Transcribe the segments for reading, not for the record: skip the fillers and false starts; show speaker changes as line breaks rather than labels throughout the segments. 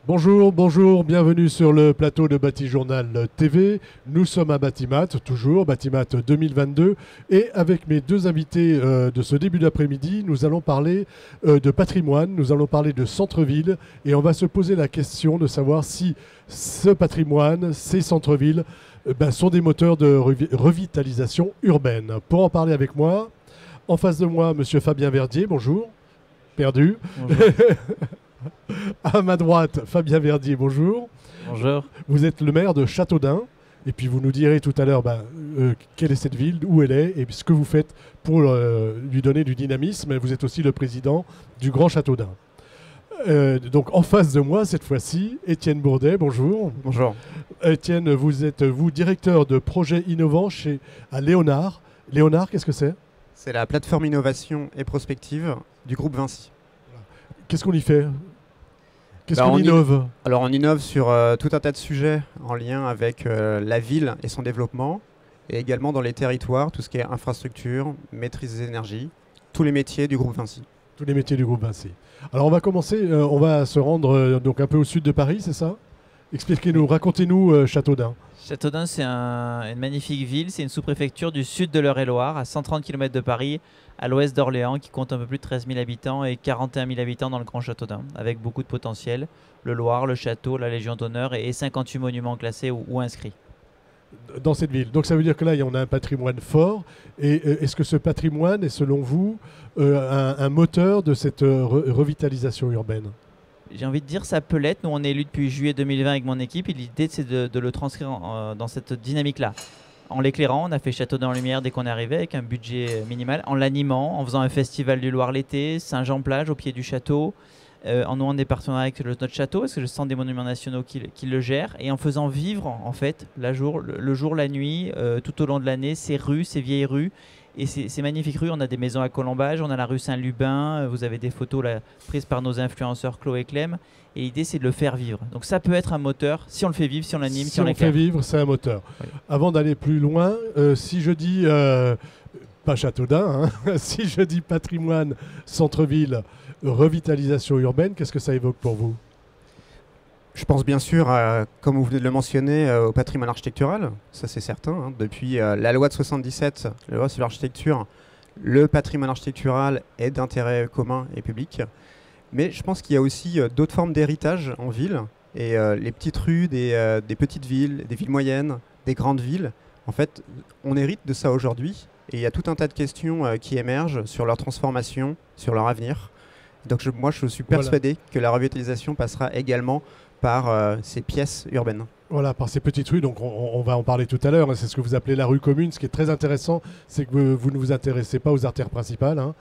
Bonjour, bonjour, bienvenue sur le plateau de Batijournal TV. Nous sommes à Batimat, toujours, Batimat 2022. Et avec mes deux invités de ce début d'après-midi, nous allons parler de patrimoine, nous allons parler de centre-ville. Et on va se poser la question de savoir si ce patrimoine, ces centres-villes, sont des moteurs de revitalisation urbaine. Pour en parler avec moi, en face de moi, monsieur Fabien Verdier, bonjour. Perdu.
Bonjour.
À ma droite, Fabien Verdier, bonjour.
Bonjour.
Vous êtes le maire de Châteaudun. Et puis vous nous direz tout à l'heure quelle est cette ville, où elle est et ce que vous faites pour lui donner du dynamisme. Vous êtes aussi le président du Grand Châteaudun. Donc en face de moi, cette fois-ci, Étienne Bourdet, bonjour.
Bonjour.
Étienne, vous êtes directeur de projets innovants à Léonard. Léonard, qu'est-ce que c'est?
C'est la plateforme innovation et prospective du groupe Vinci.
Qu'est-ce qu'on y fait? Qu'est-ce
Bah,
qu'on innove?
Alors on innove sur tout un tas de sujets en lien avec la ville et son développement, et également dans les territoires, tout ce qui est infrastructure, maîtrise des énergies, tous les métiers du groupe Vinci.
Tous les métiers du groupe Vinci. Alors on va commencer, on va se rendre donc un peu au sud de Paris, c'est ça? Expliquez-nous, racontez-nous Châteaudun.
Châteaudun, c'est une magnifique ville. C'est une sous-préfecture du sud de l'Eure-et-Loire, à 130 km de Paris, à l'ouest d'Orléans, qui compte un peu plus de 13 000 habitants et 41 000 habitants dans le Grand Châteaudun, avec beaucoup de potentiel. Le Loir, le château, la Légion d'honneur et 58 monuments classés ou inscrits.
Dans cette ville. Donc ça veut dire que là, on a un patrimoine fort. Et est-ce que ce patrimoine est, selon vous, un moteur de cette revitalisation urbaine?
J'ai envie de dire ça peut l'être. Nous, on est élus depuis juillet 2020 avec mon équipe. Et l'idée, c'est de le transcrire dans cette dynamique-là. En l'éclairant, on a fait Châteaudun en lumière dès qu'on est arrivé avec un budget minimal. En l'animant, en faisant un festival du Loir l'été, Saint-Jean-Plage au pied du château, en nouant des partenariats avec notre château, parce que le Centre des Monuments Nationaux qui le gère, et en faisant vivre en fait le jour, la nuit, tout au long de l'année, ces rues, ces vieilles rues. Et ces magnifiques rues, on a des maisons à colombage, on a la rue Saint-Lubin, vous avez des photos là, prises par nos influenceurs Chloé et Clem. Et l'idée, c'est de le faire vivre. Donc ça peut être un moteur, si on le fait vivre, si on l'anime, si on l'éclaire.
Si on le fait vivre, c'est un moteur. Oui. Avant d'aller plus loin, si je dis, pas Châteaudun, hein, si je dis patrimoine, centre-ville, revitalisation urbaine, qu'est-ce que ça évoque pour vous?
Je pense bien sûr, comme vous venez de le mentionner, au patrimoine architectural, ça c'est certain. Hein. Depuis la loi de 77, la loi sur l'architecture, le patrimoine architectural est d'intérêt commun et public. Mais je pense qu'il y a aussi d'autres formes d'héritage en ville. Et les petites rues des petites villes, des villes moyennes, des grandes villes, en fait, on hérite de ça aujourd'hui. Et il y a tout un tas de questions qui émergent sur leur transformation, sur leur avenir. Donc moi, je suis persuadé que la revitalisation passera également par ces pièces urbaines.
Voilà, par ces petites rues, donc on va en parler tout à l'heure, hein, c'est ce que vous appelez la rue commune. Ce qui est très intéressant, c'est que vous ne vous intéressez pas aux artères principales, hein,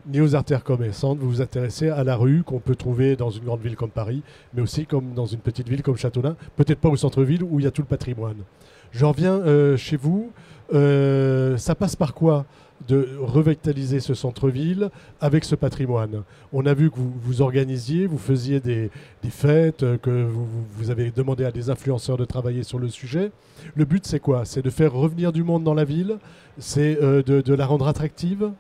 ni aux artères commerçantes, vous vous intéressez à la rue qu'on peut trouver dans une grande ville comme Paris, mais aussi comme dans une petite ville comme Châteaudun, peut-être pas au centre-ville où il y a tout le patrimoine. Je reviens chez vous, ça passe par quoi de revitaliser ce centre-ville avec ce patrimoine? On a vu que vous organisiez, vous faisiez des fêtes, que vous avez demandé à des influenceurs de travailler sur le sujet. Le but, c'est quoi? C'est de faire revenir du monde dans la ville? C'est de la rendre attractive?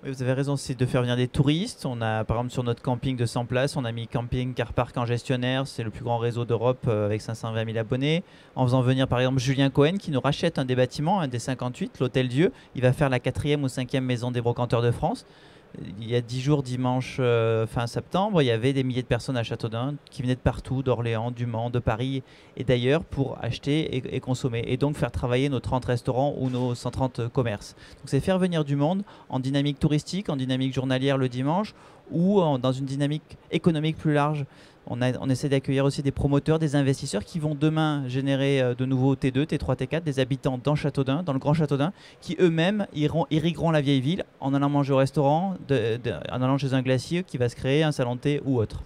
Oui, vous avez raison, c'est de faire venir des touristes. On a, par exemple, sur notre camping de 100 places, on a mis Camping Car Park en gestionnaire. C'est le plus grand réseau d'Europe avec 520 000 abonnés. En faisant venir, par exemple, Julien Cohen qui nous rachète un des bâtiments, un des 58, l'Hôtel Dieu. Il va faire la 4e ou 5e maison des brocanteurs de France. Il y a 10 jours, dimanche fin septembre, il y avait des milliers de personnes à Châteaudun qui venaient de partout, d'Orléans, du Mans, de Paris et d'ailleurs pour acheter et consommer. Et donc faire travailler nos 30 restaurants ou nos 130 commerces. Donc c'est faire venir du monde en dynamique touristique, en dynamique journalière le dimanche ou dans une dynamique économique plus large. On essaie d'accueillir aussi des promoteurs, des investisseurs qui vont demain générer de nouveaux T2, T3, T4, des habitants dans Châteaudun, dans le Grand Châteaudun, qui eux-mêmes irrigueront la vieille ville en allant manger au restaurant, en allant chez un glacier qui va se créer, un salon de thé ou autre.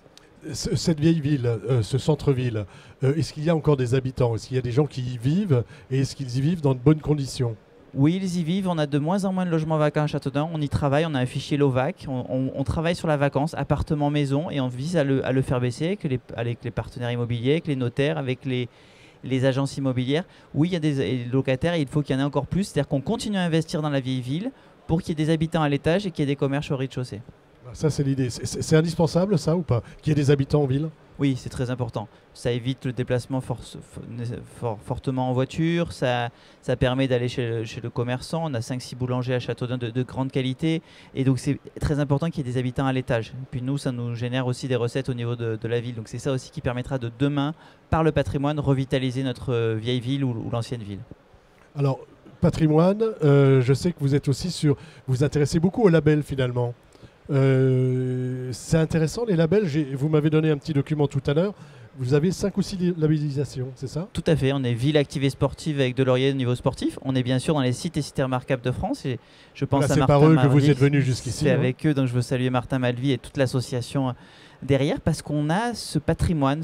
Cette vieille ville, ce centre-ville, est-ce qu'il y a encore des habitants? Est-ce qu'il y a des gens qui y vivent? Et est-ce qu'ils y vivent dans de bonnes conditions?
Oui, ils y vivent. On a de moins en moins de logements vacants à Châteaudun. On y travaille. On a un fichier LOVAC. On travaille sur la vacance, appartement, maison, et on vise à le faire baisser avec les partenaires immobiliers, avec les notaires, avec les agences immobilières. Oui, il y a des locataires et il faut qu'il y en ait encore plus. C'est-à-dire qu'on continue à investir dans la vieille ville pour qu'il y ait des habitants à l'étage et qu'il y ait des commerces au rez-de-chaussée.
Ça, c'est l'idée. C'est indispensable, ça, ou pas? Qu'il y ait des habitants en ville?
Oui, c'est très important. Ça évite le déplacement fortement en voiture, ça permet d'aller chez le commerçant. On a 5-6 boulangers à Châteaudun de grande qualité, et donc c'est très important qu'il y ait des habitants à l'étage. Et puis nous, ça nous génère aussi des recettes au niveau de la ville. Donc c'est ça aussi qui permettra de demain, par le patrimoine, revitaliser notre vieille ville ou l'ancienne ville.
Alors, patrimoine, je sais que vous êtes aussi vous vous intéressez beaucoup aux labels finalement. C'est intéressant les labels, vous m'avez donné un petit document tout à l'heure, vous avez 5 ou 6 labellisations, c'est ça?
Tout à fait, on est ville active et sportive avec Delaurier au niveau sportif, on est bien sûr dans les sites et cités remarquables de France, et je pense à Martin
Malvy. C'est par eux que vous
Malvy,
êtes venus jusqu'ici.
C'est avec eux, donc je veux saluer Martin Malvy et toute l'association derrière, parce qu'on a ce patrimoine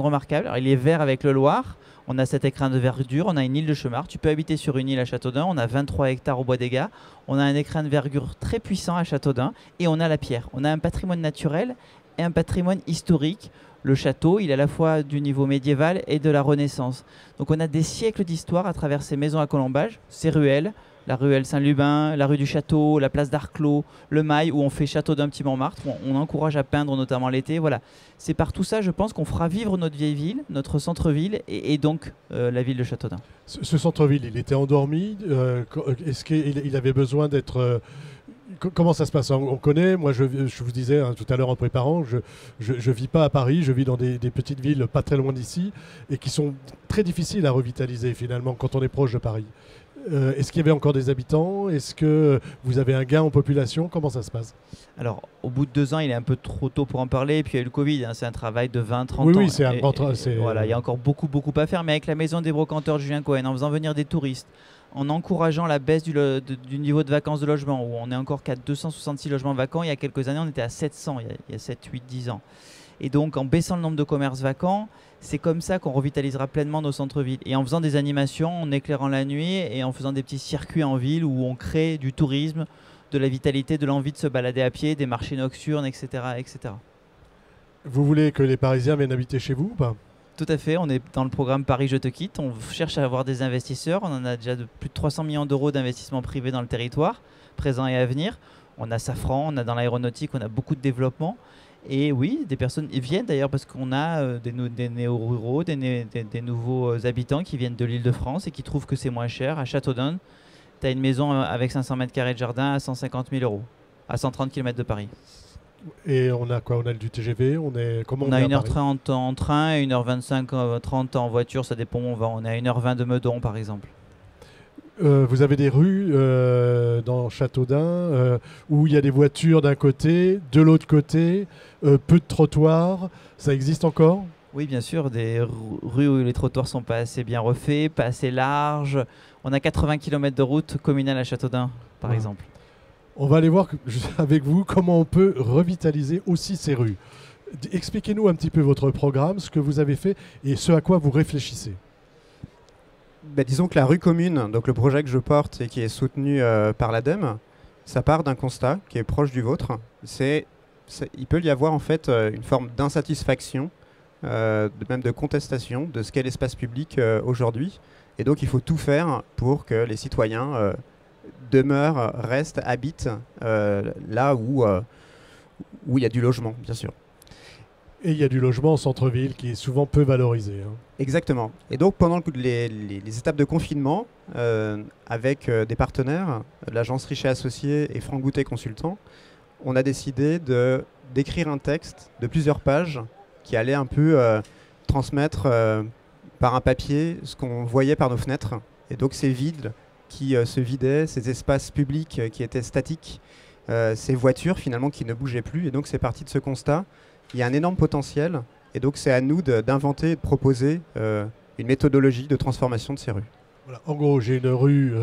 remarquable. Alors, il est vert avec le Loir, on a cet écrin de verdure, on a une île de Chemard, tu peux habiter sur une île à Châteaudun, on a 23 hectares au Bois des Gars, on a un écrin de verdure très puissant à Châteaudun, et on a la pierre. On a un patrimoine naturel et un patrimoine historique. Le château, il est à la fois du niveau médiéval et de la Renaissance. Donc on a des siècles d'histoire à travers ces maisons à colombage, ces ruelles, la ruelle Saint-Lubin, la rue du Château, la place d'Arclos, le Mail, où on fait Châteaudun Petit Montmartre, où on encourage à peindre notamment l'été. Voilà. C'est par tout ça, je pense, qu'on fera vivre notre vieille ville, notre centre-ville, et donc la ville de Châteaudun.
Ce centre-ville, il était endormi. Est-ce qu'il avait besoin d'être... Comment ça se passe? On connaît, moi je vous disais tout à l'heure en préparant, je vis pas à Paris, je vis dans des petites villes pas très loin d'ici et qui sont très difficiles à revitaliser finalement quand on est proche de Paris. Est-ce qu'il y avait encore des habitants? Est-ce que vous avez un gain en population? Comment ça se passe?
Alors, au bout de 2 ans, il est un peu trop tôt pour en parler. Et puis, il y a eu le Covid. C'est un travail de 20-30 ans.
Oui, c'est un grand travail.
Voilà, il y a encore beaucoup à faire. Mais avec la maison des brocanteurs de Julien Cohen, en faisant venir des touristes, en encourageant la baisse du niveau de vacances de logement, où on est encore qu'à 266 logements vacants. Il y a quelques années, on était à 700, il y a 7, 8, 10 ans. Et donc, en baissant le nombre de commerces vacants, c'est comme ça qu'on revitalisera pleinement nos centres-villes. Et en faisant des animations, en éclairant la nuit et en faisant des petits circuits en ville où on crée du tourisme, de la vitalité, de l'envie de se balader à pied, des marchés nocturnes, etc., etc.
Vous voulez que les Parisiens viennent habiter chez vous ou pas?
Tout à fait, on est dans le programme Paris Je te quitte. On cherche à avoir des investisseurs. On en a déjà plus de 300 millions d'euros d'investissement privé dans le territoire, présent et à venir. On a Safran, on a dans l'aéronautique, on a beaucoup de développement. Et oui, des personnes viennent d'ailleurs parce qu'on a des néo-ruraux, des nouveaux habitants qui viennent de l'Île-de-France et qui trouvent que c'est moins cher. À Châteaudun, tu as une maison avec 500 mètres carrés de jardin à 150 000 euros, à 130 km de Paris.
Et on a quoi? On a du TGV? On
a 1h30 en train et 1h25, 30 en voiture, ça dépend où on va. On est à 1h20 de Meudon par exemple.
Vous avez des rues dans Châteaudun où il y a des voitures d'un côté, de l'autre côté, peu de trottoirs. Ça existe encore?
Oui, bien sûr, des rues où les trottoirs sont pas assez bien refaits, pas assez larges. On a 80 km de route communale à Châteaudun, par exemple.
On va aller voir avec vous comment on peut revitaliser aussi ces rues. Expliquez-nous un petit peu votre programme, ce que vous avez fait et ce à quoi vous réfléchissez.
Disons que la rue commune, donc le projet que je porte et qui est soutenu par l'ADEME, ça part d'un constat qui est proche du vôtre. Il peut y avoir en fait une forme d'insatisfaction, même de contestation de ce qu'est l'espace public aujourd'hui. Et donc il faut tout faire pour que les citoyens demeurent, restent, habitent là où il y a du logement, bien sûr.
Et il y a du logement en centre-ville qui est souvent peu valorisé.
Exactement. Et donc pendant les étapes de confinement, avec des partenaires, l'agence Richet Associés et Franck Goutet Consultants, on a décidé d'écrire un texte de plusieurs pages qui allait un peu transmettre par un papier ce qu'on voyait par nos fenêtres. Et donc ces vides qui se vidaient, ces espaces publics qui étaient statiques, ces voitures finalement qui ne bougeaient plus. Et donc c'est parti de ce constat. Il y a un énorme potentiel et donc c'est à nous d'inventer et de proposer une méthodologie de transformation de ces rues.
Voilà. En gros, j'ai une rue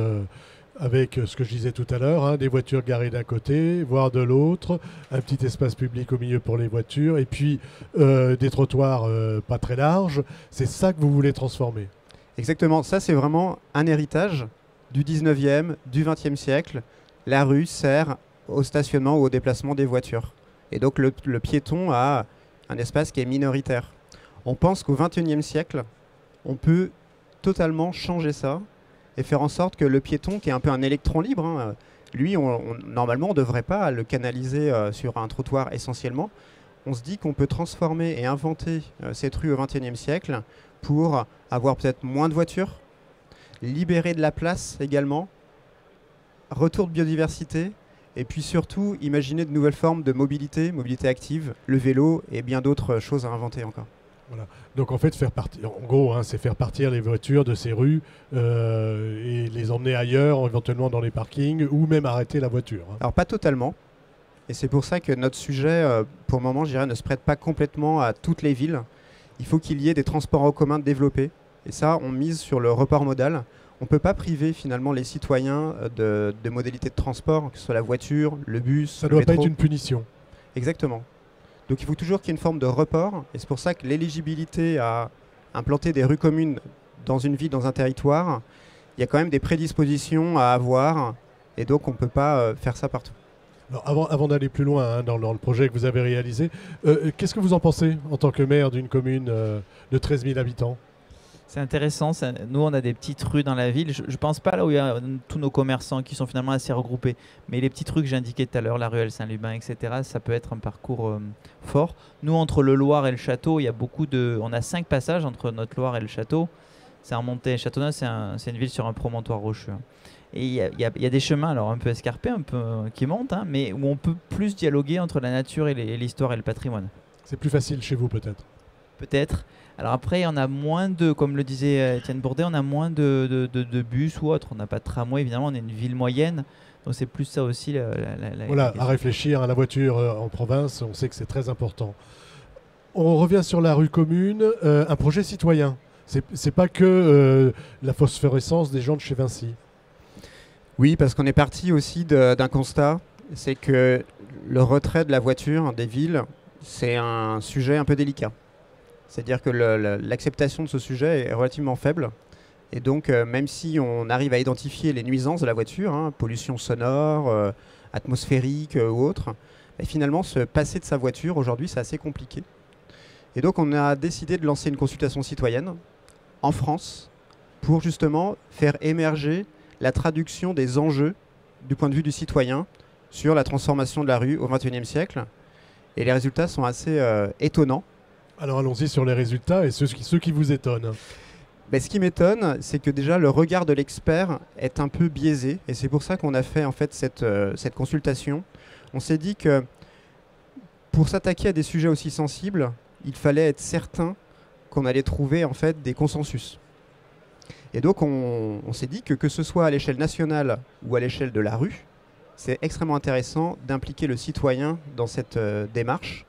avec ce que je disais tout à l'heure, des voitures garées d'un côté, voire de l'autre, un petit espace public au milieu pour les voitures et puis des trottoirs pas très larges. C'est ça que vous voulez transformer?
Exactement. Ça, c'est vraiment un héritage du 19e, du 20e siècle. La rue sert au stationnement ou au déplacement des voitures. Et donc le piéton a un espace qui est minoritaire. On pense qu'au XXIe siècle, on peut totalement changer ça et faire en sorte que le piéton, qui est un peu un électron libre, lui, normalement, on ne devrait pas le canaliser sur un trottoir essentiellement. on se dit qu'on peut transformer et inventer cette rue au XXIe siècle pour avoir peut-être moins de voitures, libérer de la place également, retour de biodiversité, et puis surtout imaginer de nouvelles formes de mobilité, mobilité active, le vélo et bien d'autres choses à inventer encore.
Voilà. Donc en fait, en gros, hein, c'est faire partir les voitures de ces rues et les emmener ailleurs, éventuellement dans les parkings, ou même arrêter la voiture. Hein.
Alors pas totalement, et c'est pour ça que notre sujet, pour le moment, je dirais, ne se prête pas complètement à toutes les villes. Il faut qu'il y ait des transports en commun développés, et ça, on mise sur le report modal. On ne peut pas priver finalement les citoyens de modalités de transport, que ce soit la voiture, le bus,
ça
le
doit
métro.
pas être une punition.
Exactement. Donc il faut toujours qu'il y ait une forme de report, et c'est pour ça que l'éligibilité à implanter des rues communes dans une ville, dans un territoire, il y a quand même des prédispositions à avoir, et donc on ne peut pas faire ça partout.
Alors avant d'aller plus loin hein, dans le projet que vous avez réalisé, qu'est-ce que vous en pensez en tant que maire d'une commune de 13 000 habitants ?
C'est intéressant. Nous, on a des petites rues dans la ville. Je ne pense pas là où il y a tous nos commerçants qui sont finalement assez regroupés. Mais les petites rues que j'indiquais tout à l'heure, la ruelle Saint-Lubin, etc., ça peut être un parcours fort. Nous, entre le Loir et le château, il y a on a 5 passages entre notre Loir et le château. C'est en montée. Châteauneuf, c'est une ville sur un promontoire rocheux. Et il y a des chemins, alors un peu escarpés, un peu qui montent, hein, mais où on peut plus dialoguer entre la nature et l'histoire et le patrimoine.
C'est plus facile chez vous peut-être ?
Peut-être. Alors après, on a moins comme le disait Étienne Bourdet, on a moins de bus ou autre. On n'a pas de tramway, évidemment, on est une ville moyenne. Donc c'est plus ça aussi.
Voilà, à réfléchir à la voiture en province, on sait que c'est très important. On revient sur la rue commune, un projet citoyen. C'est pas que la phosphorescence des gens de chez Vinci.
Oui, parce qu'on est parti aussi d'un constat, c'est que le retrait de la voiture des villes, c'est un sujet un peu délicat. C'est-à-dire que l'acceptation de ce sujet est relativement faible. Et donc, même si on arrive à identifier les nuisances de la voiture, hein, pollution sonore, atmosphérique ou autre, finalement, se passer de sa voiture, aujourd'hui, c'est assez compliqué. Et donc, on a décidé de lancer une consultation citoyenne en France pour justement faire émerger la traduction des enjeux du point de vue du citoyen sur la transformation de la rue au XXIe siècle. Et les résultats sont assez étonnants.
Alors allons-y sur les résultats et ceux qui vous étonnent.
Ce qui m'étonne, c'est que déjà le regard de l'expert est un peu biaisé, et c'est pour ça qu'on a fait en fait cette consultation. On s'est dit que pour s'attaquer à des sujets aussi sensibles, il fallait être certain qu'on allait trouver en fait des consensus. Et donc on s'est dit que ce soit à l'échelle nationale ou à l'échelle de la rue, c'est extrêmement intéressant d'impliquer le citoyen dans cette démarche.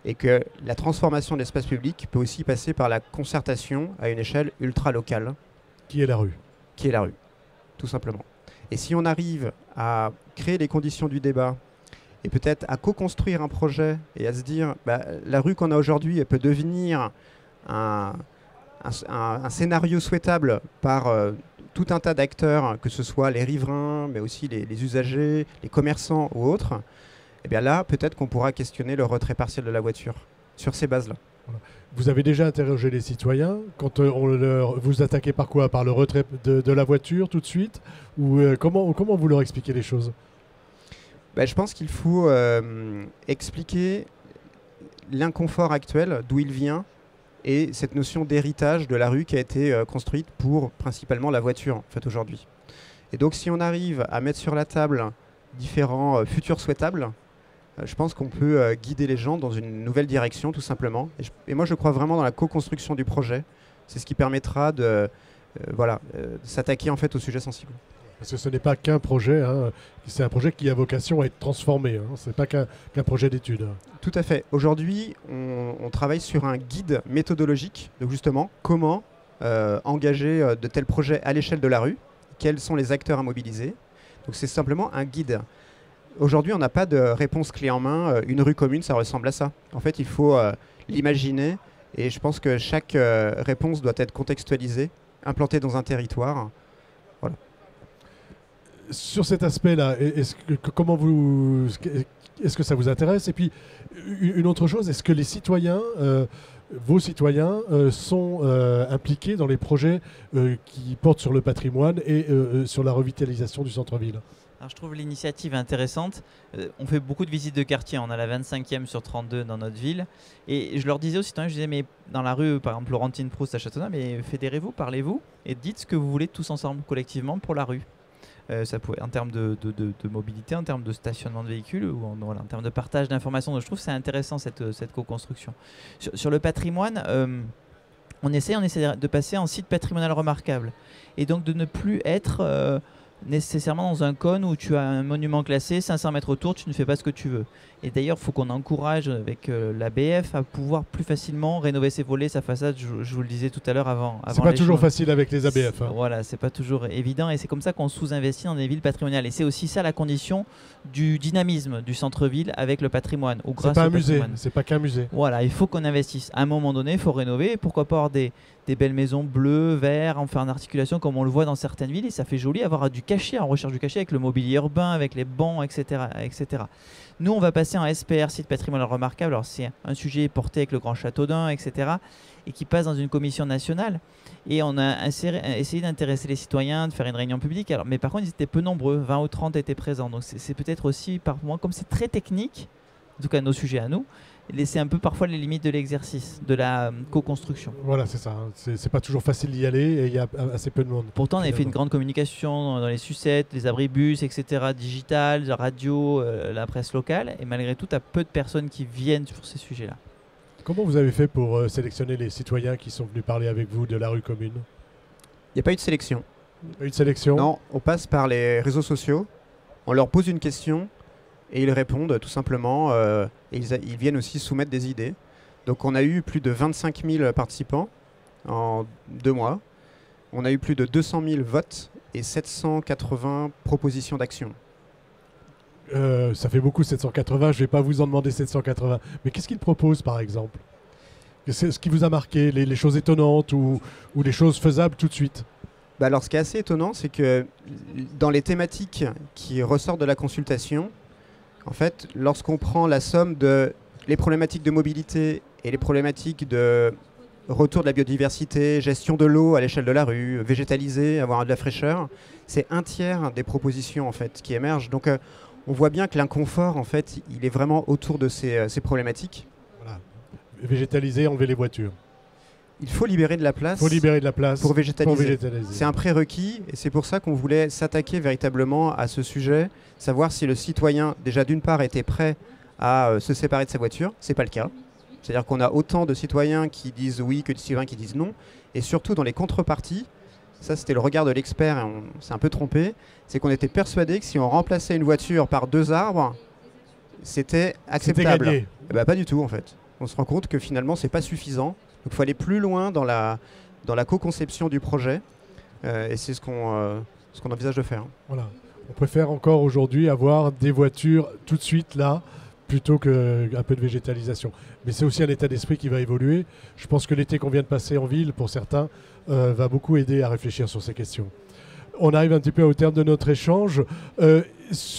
Et que la transformation de l'espace public peut aussi passer par la concertation à une échelle ultra-locale.
Qui est la rue ?
Qui est la rue, tout simplement. Et si on arrive à créer les conditions du débat et peut-être à co-construire un projet et à se dire la rue qu'on a aujourd'hui, elle peut devenir un scénario souhaitable par tout un tas d'acteurs, que ce soit les riverains, mais aussi les usagers, les commerçants ou autres, et bien là, peut-être qu'on pourra questionner le retrait partiel de la voiture sur ces bases-là.
Voilà. Vous avez déjà interrogé les citoyens quand vous attaquez par quoi ? Par le retrait de la voiture tout de suite ? Ou comment vous leur expliquez les choses ?
Je pense qu'il faut expliquer l'inconfort actuel, d'où il vient, et cette notion d'héritage de la rue qui a été construite pour principalement la voiture en fait, aujourd'hui. Et donc si on arrive à mettre sur la table différents futurs souhaitables, je pense qu'on peut guider les gens dans une nouvelle direction, tout simplement. Et moi, je crois vraiment dans la co-construction du projet. C'est ce qui permettra de s'attaquer en fait au sujet sensible.
Parce que ce n'est pas qu'un projet, hein. C'est un projet qui a vocation à être transformé. Hein. Ce n'est pas qu'un projet d'étude.
Tout à fait. Aujourd'hui, on travaille sur un guide méthodologique. Donc justement, comment engager de tels projets à l'échelle de la rue ? Quels sont les acteurs à mobiliser ? Donc c'est simplement un guide. Aujourd'hui, on n'a pas de réponse clé en main. Une rue commune, ça ressemble à ça. En fait, il faut l'imaginer. Et je pense que chaque réponse doit être contextualisée, implantée dans un territoire. Voilà.
Sur cet aspect-là, est-ce que ça vous intéresse ? Et puis, une autre chose, est-ce que les citoyens, vos citoyens, sont impliqués dans les projets qui portent sur le patrimoine et sur la revitalisation du centre-ville ?
Alors, je trouve l'initiative intéressante. On fait beaucoup de visites de quartier. On a la 25e sur 32 dans notre ville. Et je leur disais aux citoyens, je disais, mais dans la rue, par exemple, Laurentine Proust à Châteaudun, mais fédérez-vous, parlez-vous et dites ce que vous voulez tous ensemble, collectivement, pour la rue. Ça pouvait, en termes de mobilité, en termes de stationnement de véhicules, ou en termes de partage d'informations. Donc, je trouve que c'est intéressant cette co-construction. Sur le patrimoine, on essaie de passer en site patrimonial remarquable. Et donc de ne plus être nécessairement dans un cône où tu as un monument classé, 500 mètres autour, tu ne fais pas ce que tu veux. Et d'ailleurs, il faut qu'on encourage avec l'ABF à pouvoir plus facilement rénover ses volets, sa façade, je vous le disais tout à l'heure avant.
C'est pas toujours facile avec les ABF.
Voilà, c'est pas toujours évident et c'est comme ça qu'on sous-investit dans des villes patrimoniales. Et c'est aussi ça la condition du dynamisme du centre-ville avec le patrimoine.
C'est pas un musée, c'est pas qu'un musée.
Voilà, il faut qu'on investisse. À un moment donné, il faut rénover. Pourquoi pas avoir des belles maisons bleues, vertes, enfin en articulation comme on le voit dans certaines villes et ça fait joli avoir du cachet, en recherche du cachet avec le mobilier urbain, avec les bancs, etc., etc. Nous, on va passer en SPR, site patrimoine remarquable. Alors, c'est un sujet porté avec le Grand Châteaudun, etc., et qui passe dans une commission nationale. Et on a essayé d'intéresser les citoyens, de faire une réunion publique. Alors, mais par contre, ils étaient peu nombreux, 20 ou 30 étaient présents. Donc, c'est peut-être aussi, par moi, comme c'est très technique, en tout cas nos sujets à nous, laisser un peu parfois les limites de l'exercice, de la co-construction.
Voilà, c'est ça. C'est pas toujours facile d'y aller et il y a assez peu de monde.
Pourtant, on avait fait une grande communication dans les sucettes, les abribus, etc., digital, la radio, la presse locale. Et malgré tout, il y a peu de personnes qui viennent sur ces sujets-là.
Comment vous avez fait pour sélectionner les citoyens qui sont venus parler avec vous de la rue commune ?
Il n'y a pas eu de sélection.
Une sélection ?
Non, on passe par les réseaux sociaux. On leur pose une question. Et ils répondent tout simplement, et ils viennent aussi soumettre des idées. Donc on a eu plus de 25 000 participants en 2 mois. On a eu plus de 200 000 votes et 780 propositions d'action.
Ça fait beaucoup 780, je ne vais pas vous en demander 780. Mais qu'est-ce qu'ils proposent par exemple ? C'est ce qui vous a marqué, les choses étonnantes ou les choses faisables tout de suite ?
Alors ce qui est assez étonnant, c'est que dans les thématiques qui ressortent de la consultation, en fait, lorsqu'on prend la somme de les problématiques de mobilité et les problématiques de retour de la biodiversité, gestion de l'eau à l'échelle de la rue, végétaliser, avoir de la fraîcheur, c'est un tiers des propositions en fait qui émergent. Donc on voit bien que l'inconfort en fait, il est vraiment autour de ces problématiques.
Voilà. Végétaliser, enlever les voitures.
Il faut libérer de la place, pour végétaliser. C'est un prérequis et c'est pour ça qu'on voulait s'attaquer véritablement à ce sujet, savoir si le citoyen, déjà d'une part, était prêt à se séparer de sa voiture. Ce n'est pas le cas. C'est-à-dire qu'on a autant de citoyens qui disent oui que de citoyens qui disent non. Et surtout dans les contreparties, ça c'était le regard de l'expert et on s'est un peu trompé, c'est qu'on était persuadé que si on remplaçait une voiture par 2 arbres, c'était acceptable.
C'était gagné.
Pas du tout en fait. On se rend compte que finalement c'est pas suffisant. Donc il faut aller plus loin dans la co-conception du projet et c'est ce qu'on envisage de faire.
Voilà. On préfère encore aujourd'hui avoir des voitures tout de suite là plutôt qu'un peu de végétalisation. Mais c'est aussi un état d'esprit qui va évoluer. Je pense que l'été qu'on vient de passer en ville, pour certains, va beaucoup aider à réfléchir sur ces questions. On arrive un petit peu au terme de notre échange.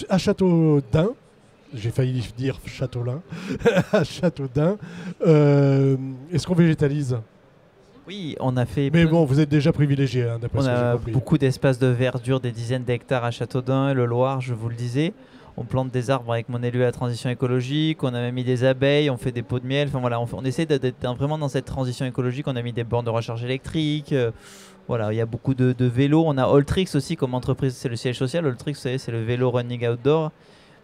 À Châteaudun, j'ai failli dire Châteaulin, à Châteaudun, est-ce qu'on végétalise ?
Oui, on a fait...
Mais bon, vous êtes déjà privilégié, hein, d'après
on
ce que j'ai
a
compris.
beaucoup d'espaces de verdure, des dizaines d'hectares à Châteaudun, le Loir, je vous le disais. On plante des arbres avec mon élu à la transition écologique, on a même mis des abeilles, on fait des pots de miel. Enfin voilà, on essaie d'être vraiment dans cette transition écologique. On a mis des bornes de recharge électrique. Voilà, il y a beaucoup de vélos. On a Alltrix aussi comme entreprise, c'est le siège social. Alltrix, vous savez, c'est le vélo running outdoor.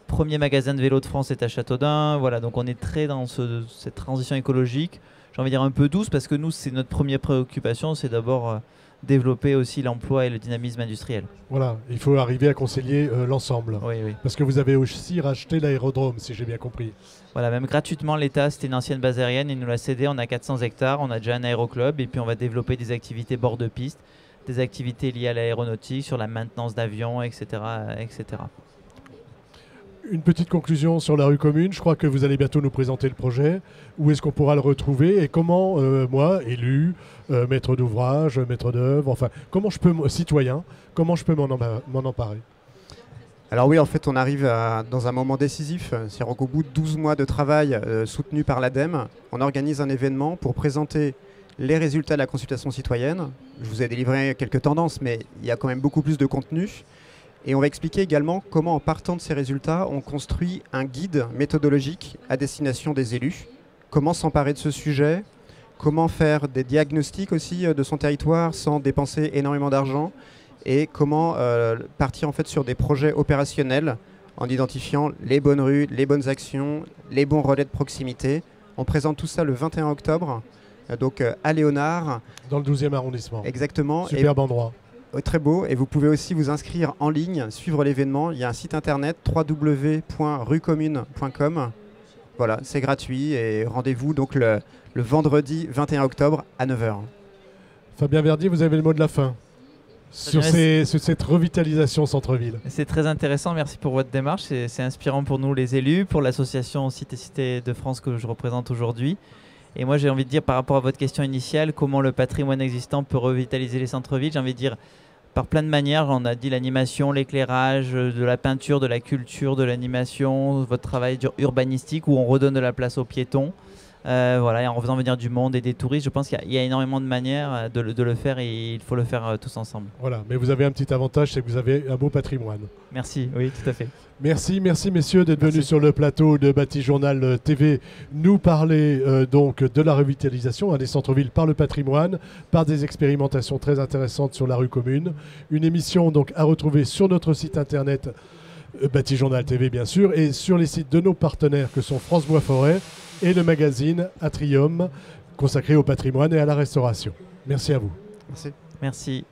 Premier magasin de vélo de France est à Châteaudun. Voilà, donc on est très dans cette transition écologique. J'ai envie de dire un peu douce parce que nous, c'est notre première préoccupation, c'est d'abord développer aussi l'emploi et le dynamisme industriel.
Voilà, il faut arriver à concilier l'ensemble.
Oui.
Parce que vous avez aussi racheté l'aérodrome, si j'ai bien compris.
Voilà, même gratuitement, l'État, c'était une ancienne base aérienne, il nous l'a cédé, on a 400 hectares, on a déjà un aéroclub et puis on va développer des activités bord de piste, des activités liées à l'aéronautique, sur la maintenance d'avions, etc., etc.
Une petite conclusion sur la rue commune. Je crois que vous allez bientôt nous présenter le projet. Où est-ce qu'on pourra le retrouver et comment, moi, élu, maître d'ouvrage, maître d'œuvre, enfin, comment je peux, citoyen, comment je peux m'en emparer ?
Alors oui, en fait, on arrive dans un moment décisif. C'est-à-dire qu'au bout de 12 mois de travail soutenu par l'ADEME, on organise un événement pour présenter les résultats de la consultation citoyenne. Je vous ai délivré quelques tendances, mais il y a quand même beaucoup plus de contenu. Et on va expliquer également comment, en partant de ces résultats, on construit un guide méthodologique à destination des élus. Comment s'emparer de ce sujet, comment faire des diagnostics aussi de son territoire sans dépenser énormément d'argent, et comment partir en fait sur des projets opérationnels en identifiant les bonnes rues, les bonnes actions, les bons relais de proximité. On présente tout ça le 21 octobre, donc à Léonard.
Dans le 12e arrondissement.
Exactement.
Superbe endroit.
Très beau, et vous pouvez aussi vous inscrire en ligne, suivre l'événement. Il y a un site internet www.ruecommune.com. Voilà, c'est gratuit, et rendez-vous donc le vendredi 21 octobre à 9h.
Fabien Verdier, vous avez le mot de la fin sur cette revitalisation centre-ville.
C'est très intéressant, merci pour votre démarche. C'est inspirant pour nous les élus, pour l'association Cité de France que je représente aujourd'hui. Et moi j'ai envie de dire par rapport à votre question initiale, comment le patrimoine existant peut revitaliser les centres-villes, j'ai envie de dire par plein de manières. On a dit l'animation, l'éclairage, de la peinture, de la culture, de l'animation, votre travail urbanistique où on redonne de la place aux piétons. Voilà, et en faisant venir du monde et des touristes, je pense qu'il y a énormément de manières de le faire, et il faut le faire tous ensemble.
Voilà, mais vous avez un petit avantage, c'est que vous avez un beau patrimoine.
Merci, oui, tout à fait.
Merci messieurs d'être venus sur le plateau de Bâti Journal TV nous parler donc de la revitalisation des centres-villes par le patrimoine, par des expérimentations très intéressantes sur la rue commune. Une émission donc à retrouver sur notre site internet Bâti Journal TV bien sûr, et sur les sites de nos partenaires que sont France Bois Forêt et le magazine Atrium consacré au patrimoine et à la restauration. Merci à vous.
Merci.
Merci.